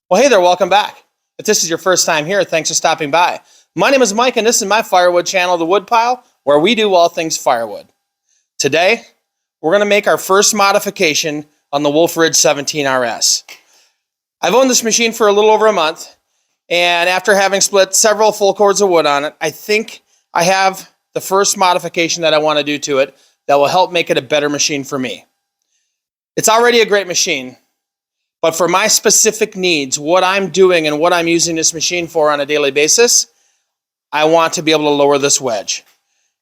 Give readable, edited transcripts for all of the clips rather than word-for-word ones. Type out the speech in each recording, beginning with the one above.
Well, hey there, welcome back. If this is your first time here, thanks for stopping by. My name is Mike, and this is my firewood channel, The Woodpile, where we do all things firewood. Today, we're going to make our first modification on the Wolfe Ridge 17RS. I've owned this machine for a little over a month, and after having split several full cords of wood on it, I think I have the first modification that I want to do to it that will help make it a better machine for me. It's already a great machine, but for my specific needs, what I'm doing and what I'm using this machine for on a daily basis, I want to be able to lower this wedge.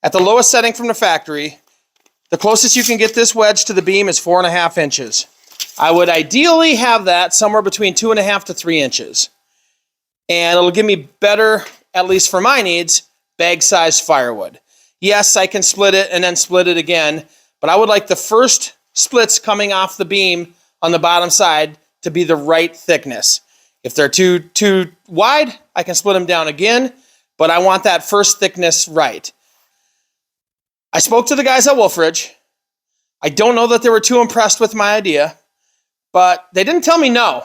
At the lowest setting from the factory, the closest you can get this wedge to the beam is 4.5 inches. I would ideally have that somewhere between 2.5 to 3 inches. And it'll give me better, at least for my needs, bag-sized firewood. Yes, I can split it and then split it again, but I would like the first splits coming off the beam on the bottom side to be the right thickness. If they're too wide, I can split them down again, but I want that first thickness right. I spoke to the guys at Wolfe Ridge. I don't know that they were too impressed with my idea, but they didn't tell me no.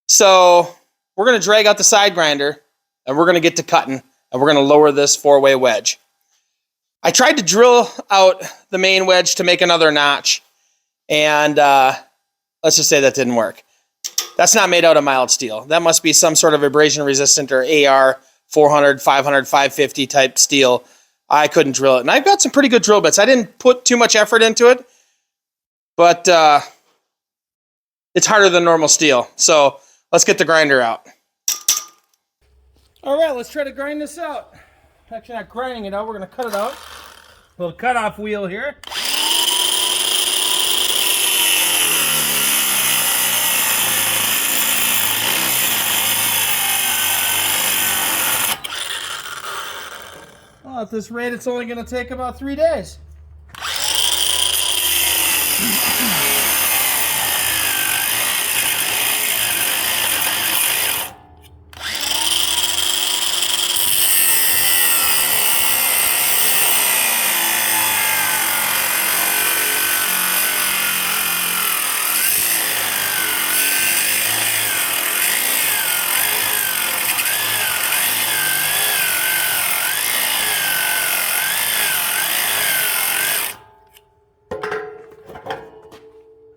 So we're going to drag out the side grinder, and we're going to get to cutting, and we're going to lower this 4-way wedge. I tried to drill out the main wedge to make another notch, and let's just say that didn't work. That's not made out of mild steel. That must be some sort of abrasion resistant or AR 400, 500, 550 type steel. I couldn't drill it. And I've got some pretty good drill bits. I didn't put too much effort into it, but it's harder than normal steel. So let's get the grinder out. All right, let's try to grind this out. Actually, not grinding it out. We're going to cut it out. A little cutoff wheel here. Well, at this rate, it's only going to take about 3 days.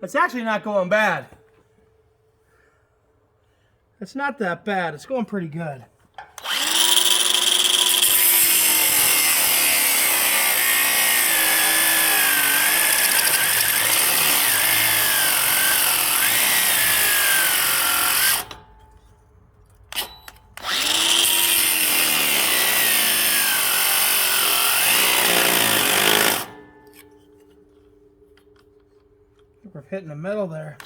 It's actually not going bad. It's not that bad. It's going pretty good. We're hitting the middle there.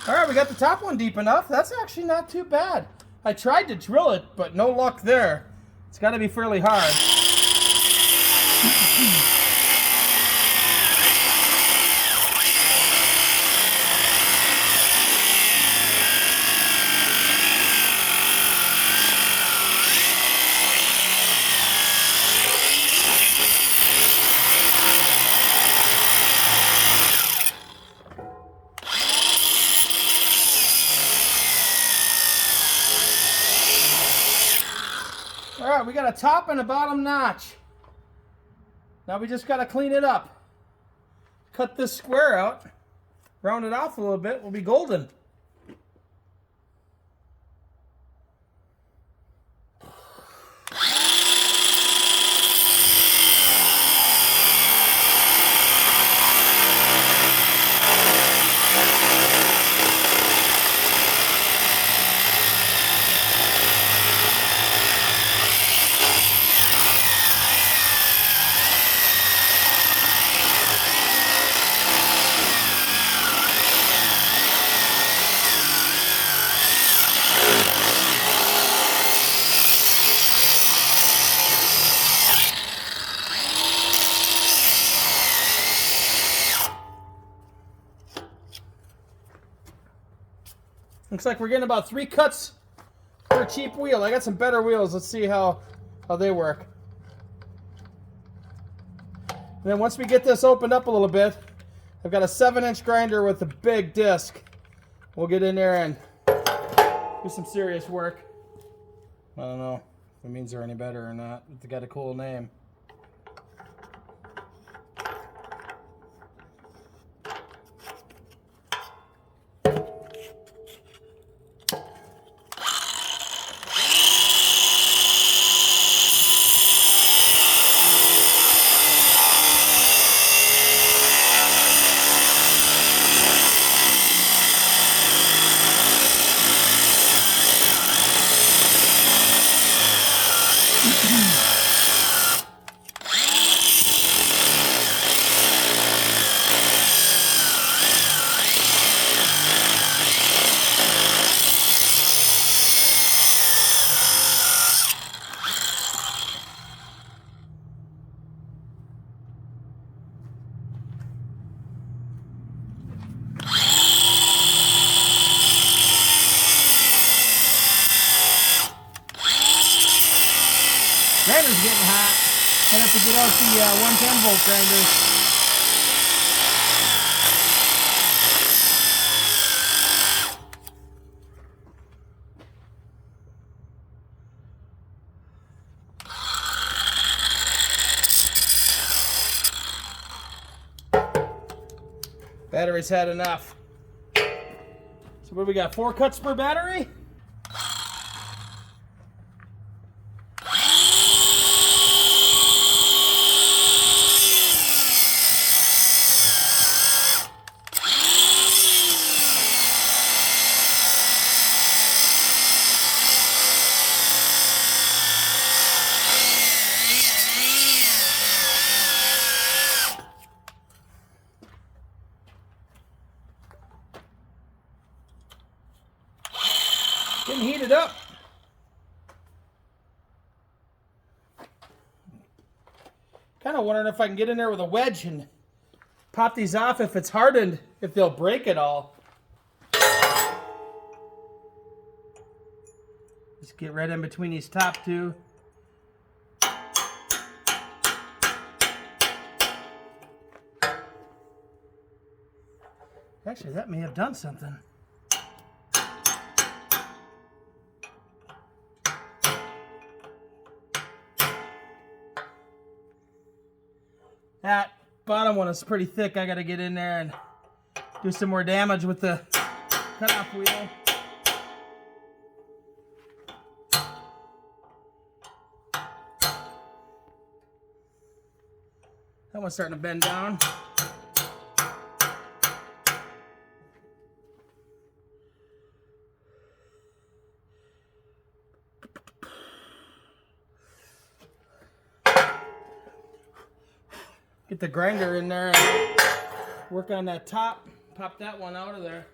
All right, we got the top one deep enough. That's actually not too bad. I tried to drill it, but no luck there. It's got to be fairly hard. All right, we got a top and a bottom notch. Now we just got to clean it up. Cut this square out, round it off a little bit, we'll be golden. Looks like we're getting about 3 cuts for a cheap wheel. I got some better wheels. Let's see how they work. And then once we get this opened up a little bit, I've got a 7-inch grinder with a big disc. We'll get in there and do some serious work. I don't know if it means they're any better or not. They got a cool name. Grinder's getting hot. Gonna have to get out the 110 volt grinder. Battery's had enough. So what do we got? 4 cuts per battery? Getting heated up. Kind of wondering if I can get in there with a wedge and pop these off if it's hardened, if they'll break at all. Just get right in between these top two. Actually, that may have done something. That bottom one is pretty thick. I got to get in there and do some more damage with the cutoff wheel. That one's starting to bend down. Get the grinder in there and work on that top. Pop that one out of there.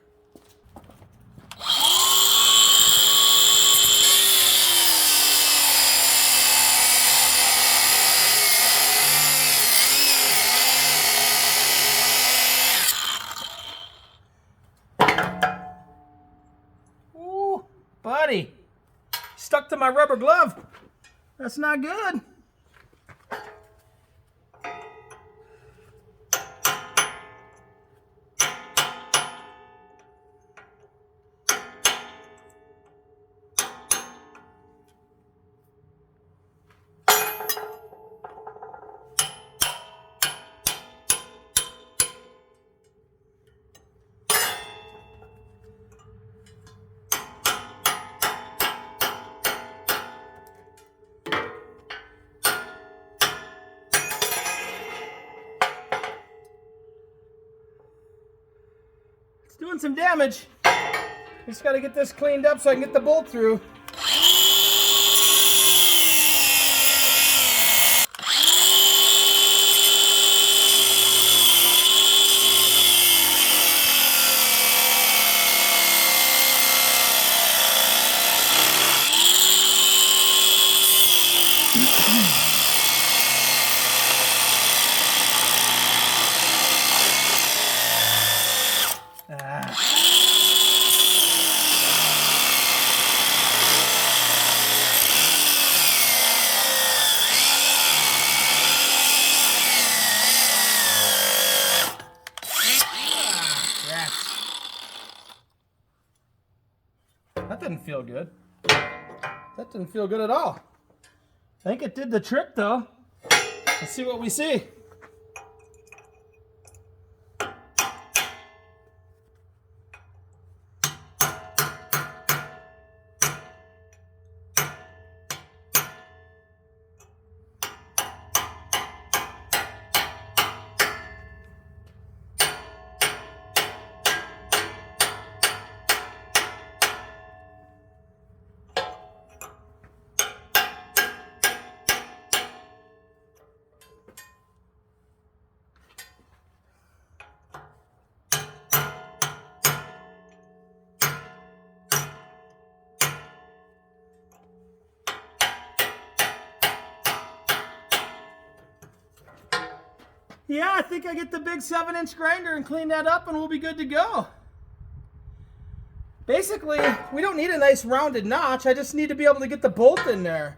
Ooh, buddy. Stuck to my rubber glove. That's not good. It's doing some damage. Just got to get this cleaned up so I can get the bolt through. didn't feel good. That didn't feel good at all. I think it did the trick though. Let's see what we see. Yeah, I think I get the big 7-inch grinder and clean that up and we'll be good to go. Basically, we don't need a nice rounded notch. I just need to be able to get the bolt in there.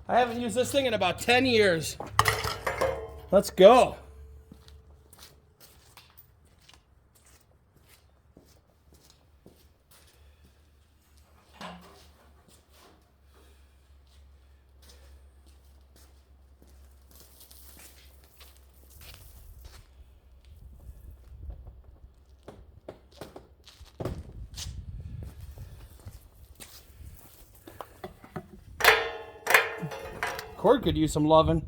I haven't used this thing in about 10 years. Let's go. Cord could use some loving.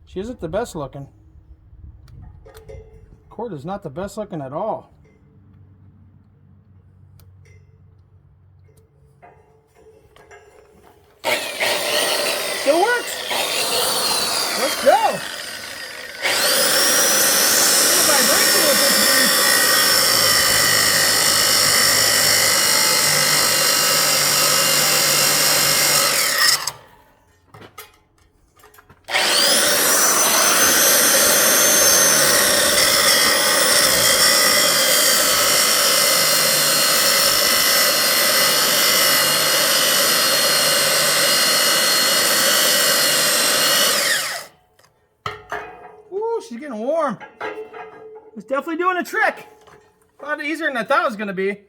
She isn't the best looking. Cord is not the best looking at all. Still works. Let's go. Vibration with this thing. She's getting warm. It's definitely doing a trick. A lot easier than I thought it was going to be.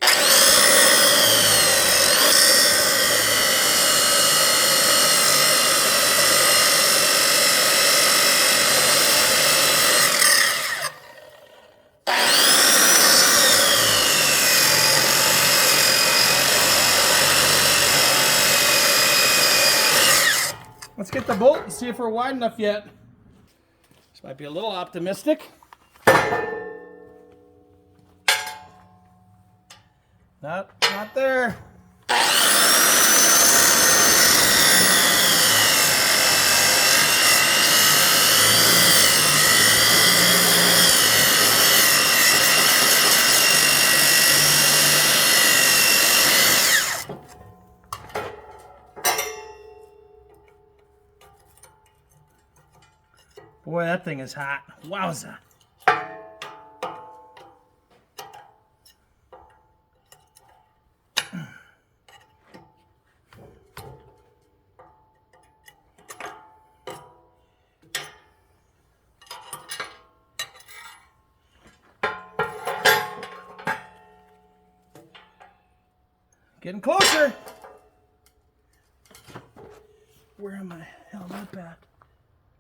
Let's get the bolt and see if we're wide enough yet. This might be a little optimistic. Not there. Boy, that thing is hot. Wowza. Getting closer. Where am I? Hell, not bad.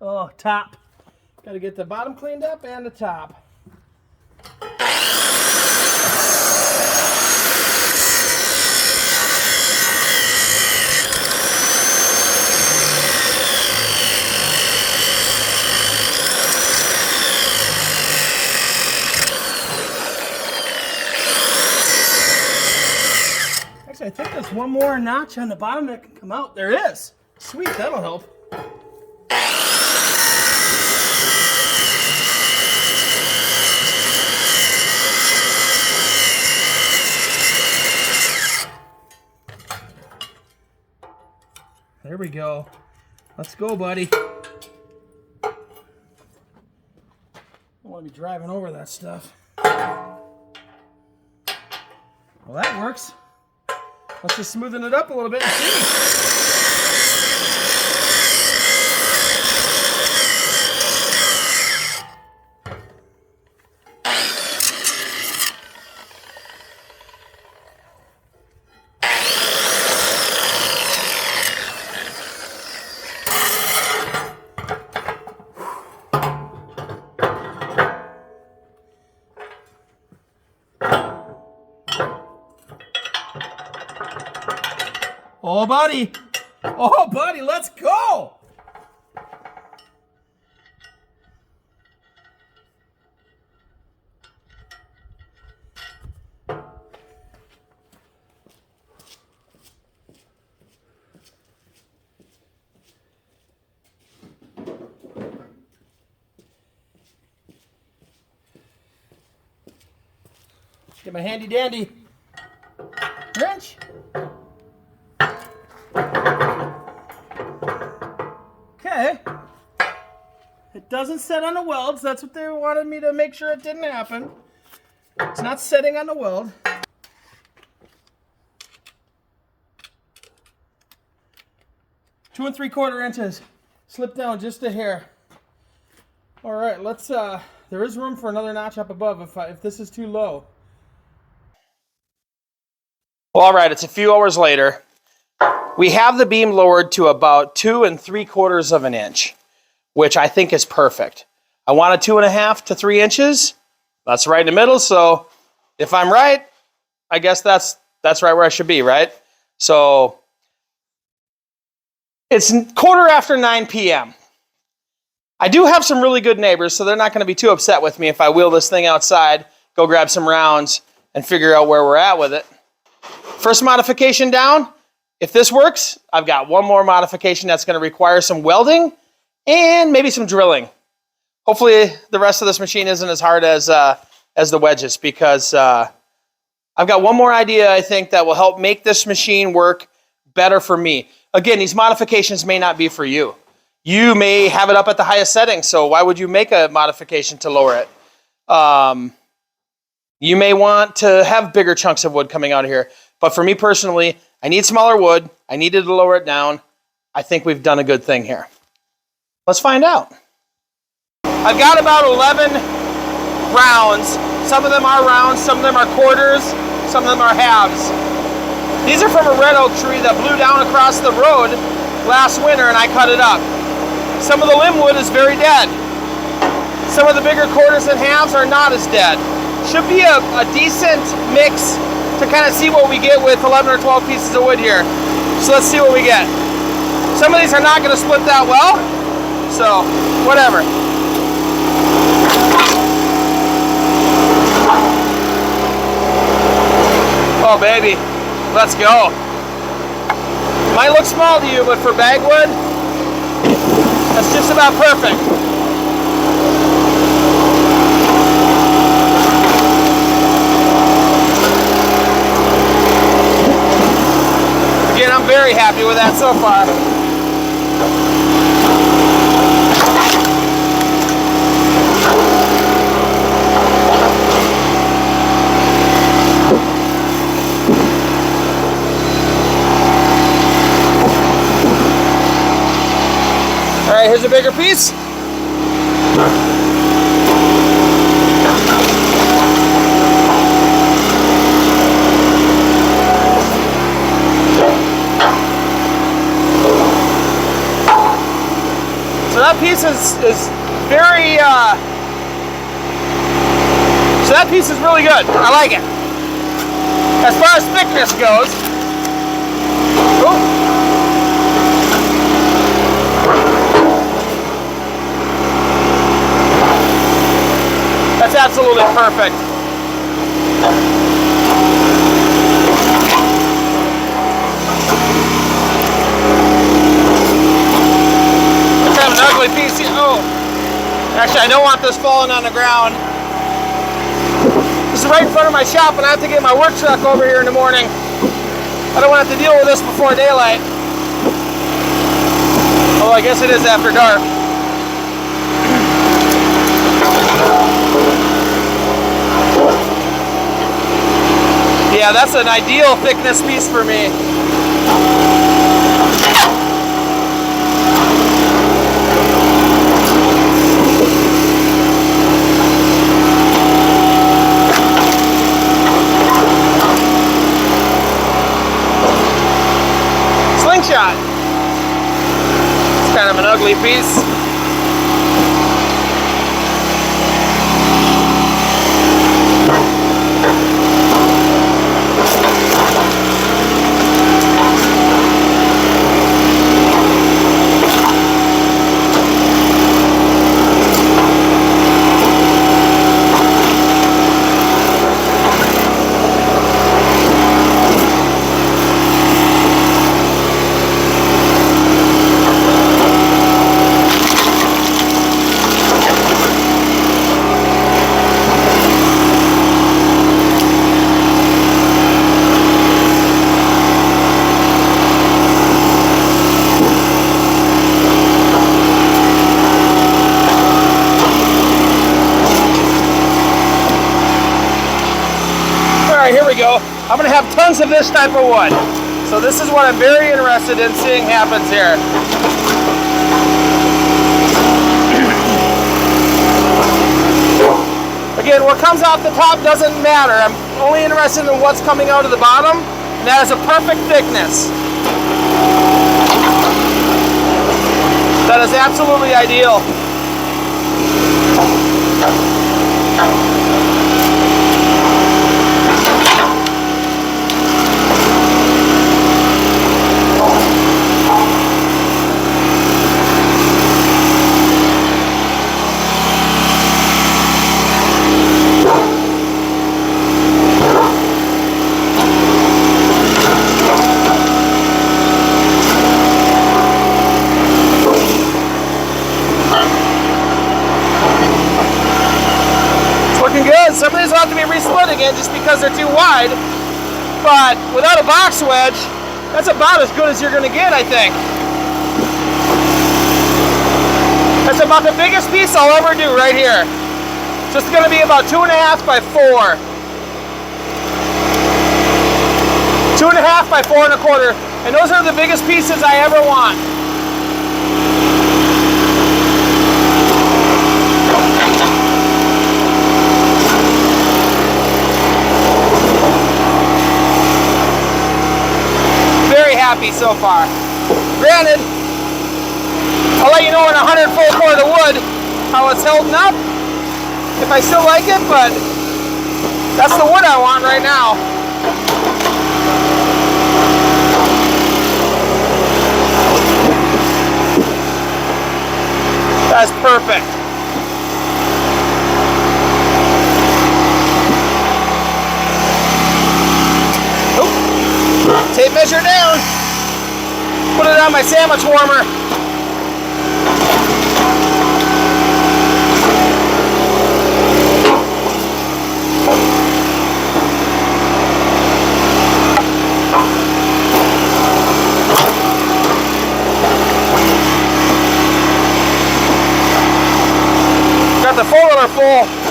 Oh, top. Got to get the bottom cleaned up and the top. Actually, I think there's one more notch on the bottom that can come out. There is. Sweet, that'll help. There we go. Let's go, buddy. I don't want to be driving over that stuff. Well, that works. Let's just smoothen it up a little bit and see. Oh, buddy. Oh, buddy, let's go. Get my handy dandy wrench. Okay. It doesn't set on the welds. That's what they wanted me to make sure it didn't happen. It's not setting on the weld. Two and 3/4 inches. Slip down just a hair. All right, let's, there is room for another notch up above if this is too low. Well, all right, it's a few hours later. We have the beam lowered to about 2 3/4 inches, which I think is perfect. I wanted 2.5 to 3 inches. That's right in the middle. So if I'm right, I guess that's right where I should be, right? So it's 9:15 p.m. I do have some really good neighbors, so they're not going to be too upset with me if I wheel this thing outside, go grab some rounds, and figure out where we're at with it. First modification down. If this works, I've got one more modification that's going to require some welding and maybe some drilling. Hopefully the rest of this machine isn't as hard as the wedges, because I've got one more idea, I think, that will help make this machine work better for me. Again, these modifications may not be for you. You may have it up at the highest setting, so why would you make a modification to lower it? You may want to have bigger chunks of wood coming out of here. But for me personally, I need smaller wood. I needed to lower it down. I think we've done a good thing here. Let's find out. I've got about 11 rounds. Some of them are rounds, some of them are quarters, some of them are halves. These are from a red oak tree that blew down across the road last winter and I cut it up. Some of the limb wood is very dead. Some of the bigger quarters and halves are not as dead. Should be a decent mix to kind of see what we get with 11 or 12 pieces of wood here. So let's see what we get. Some of these are not going to split that well, so whatever. Oh baby, let's go. Might look small to you, but for bagwood, that's just about perfect. Again, I'm very happy with that so far. All right, here's a bigger piece. So that piece is very, so that piece is really good. I like it. As far as thickness goes, that's absolutely perfect. Kind of an ugly piece here. Oh, actually, I don't want this falling on the ground. This is right in front of my shop, and I have to get my work truck over here in the morning. I don't want to have to deal with this before daylight. Oh, I guess it is after dark. Yeah, that's an ideal thickness piece for me. Slingshot. It's kind of an ugly piece. right, here we go. I'm gonna have tons of this type of wood. So this is what I'm very interested in seeing happens here. Again, what comes off the top doesn't matter. I'm only interested in what's coming out of the bottom, and that is a perfect thickness. That is absolutely ideal. Good. Some of these will have to be resplit again just because they're too wide, but without a box wedge, that's about as good as you're going to get, I think. That's about the biggest piece I'll ever do right here. So it's going to be about 2.5 by 4. 2.5 by 4.25, and those are the biggest pieces I ever want. Happy so far. Granted, I'll let you know in 100 full cord of wood how it's holding up, if I still like it, but that's the wood I want right now. That's perfect. Oop. Tape measure down. Put it on my sandwich warmer. Got the fuller full.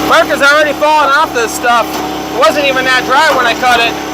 Bark is already falling off this stuff. It wasn't even that dry when I cut it.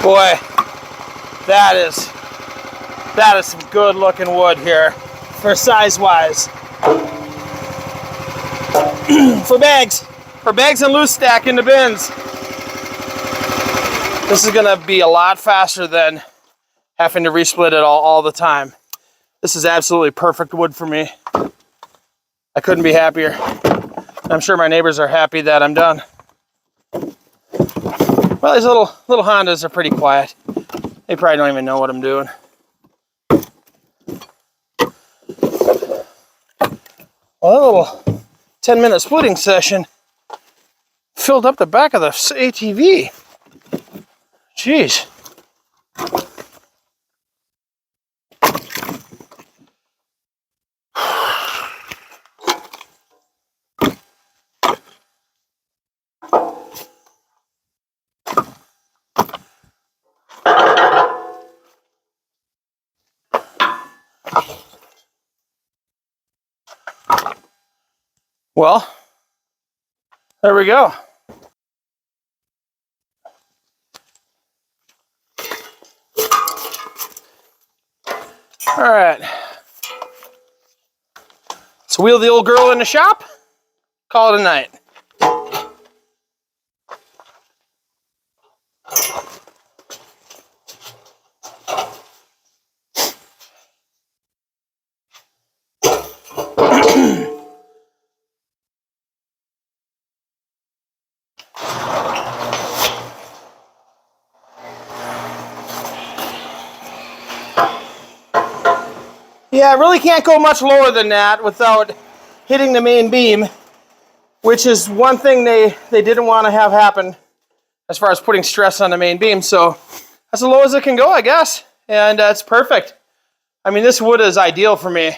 Boy, that is some good looking wood here for size wise. For bags and loose stack in the bins. This is gonna be a lot faster than having to resplit it all the time. This is absolutely perfect wood for me. I couldn't be happier. I'm sure my neighbors are happy that I'm done. Well, these little Hondas are pretty quiet. They probably don't even know what I'm doing. Well, that little 10-minute splitting session filled up the back of the ATV. Jeez. Well, there we go. All right. Let's wheel the old girl in the shop. Call it a night. Yeah, I really can't go much lower than that without hitting the main beam, which is one thing they didn't want to have happen as far as putting stress on the main beam. So that's as low as it can go, I guess. And it's perfect. I mean, this wood is ideal for me.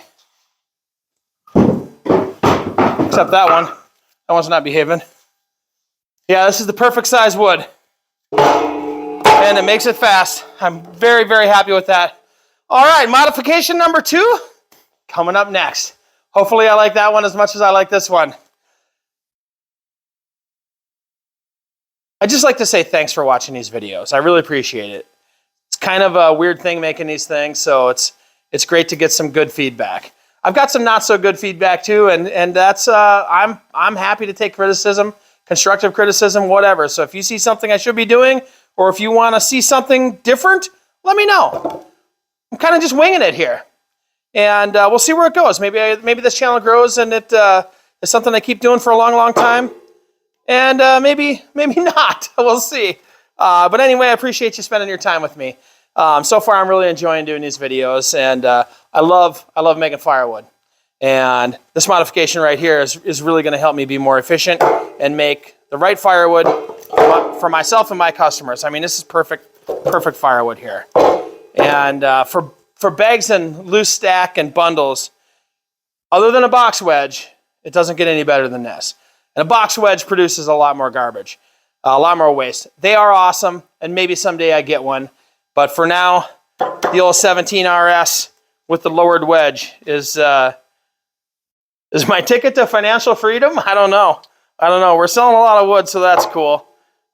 Except that one. That one's not behaving. Yeah, this is the perfect size wood. And it makes it fast. I'm very, very happy with that. All right, modification number 2 coming up next. Hopefully I like that one as much as I like this one. I'd just like to say thanks for watching these videos. I really appreciate it. It's kind of a weird thing making these things, so it's great to get some good feedback. I've got some not so good feedback too, and that's I'm happy to take criticism, constructive criticism, whatever. So if you see something I should be doing, or if you want to see something different, let me know. I'm kind of just winging it here, and we'll see where it goes. Maybe this channel grows and it is something I keep doing for a long, long time, and maybe not. We'll see. But anyway, I appreciate you spending your time with me. So far, I'm really enjoying doing these videos, and I love making firewood. And this modification right here is really going to help me be more efficient and make the right firewood for myself and my customers. I mean, this is perfect firewood here. And for bags and loose stack and bundles, other than a box wedge, it doesn't get any better than this. And a box wedge produces a lot more garbage, a lot more waste. They are awesome, and maybe someday I get one. But for now, the old 17 RS with the lowered wedge is my ticket to financial freedom. I don't know. We're selling a lot of wood, so that's cool.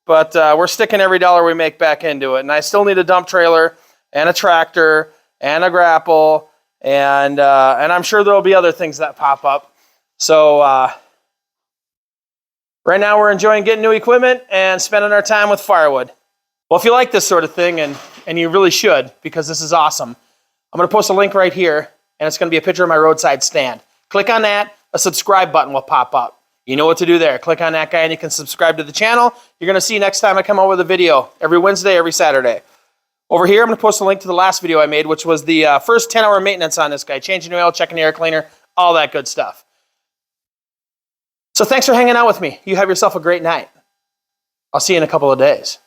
But we're sticking every dollar we make back into it. And I still need a dump trailer and a tractor and a grapple, and I'm sure there'll be other things that pop up. So right now we're enjoying getting new equipment and spending our time with firewood. Well, if you like this sort of thing, and you really should, because this is awesome, I'm going to post a link right here, and it's going to be a picture of my roadside stand. Click on that, a subscribe button will pop up. You know what to do there. Click on that guy, and you can subscribe to the channel. You're going to see next time I come out with a video, every Wednesday, every Saturday. Over here, I'm going to post a link to the last video I made, which was the first 10-hour maintenance on this guy, changing the oil, checking the air cleaner, all that good stuff. So thanks for hanging out with me. You have yourself a great night. I'll see you in a couple of days.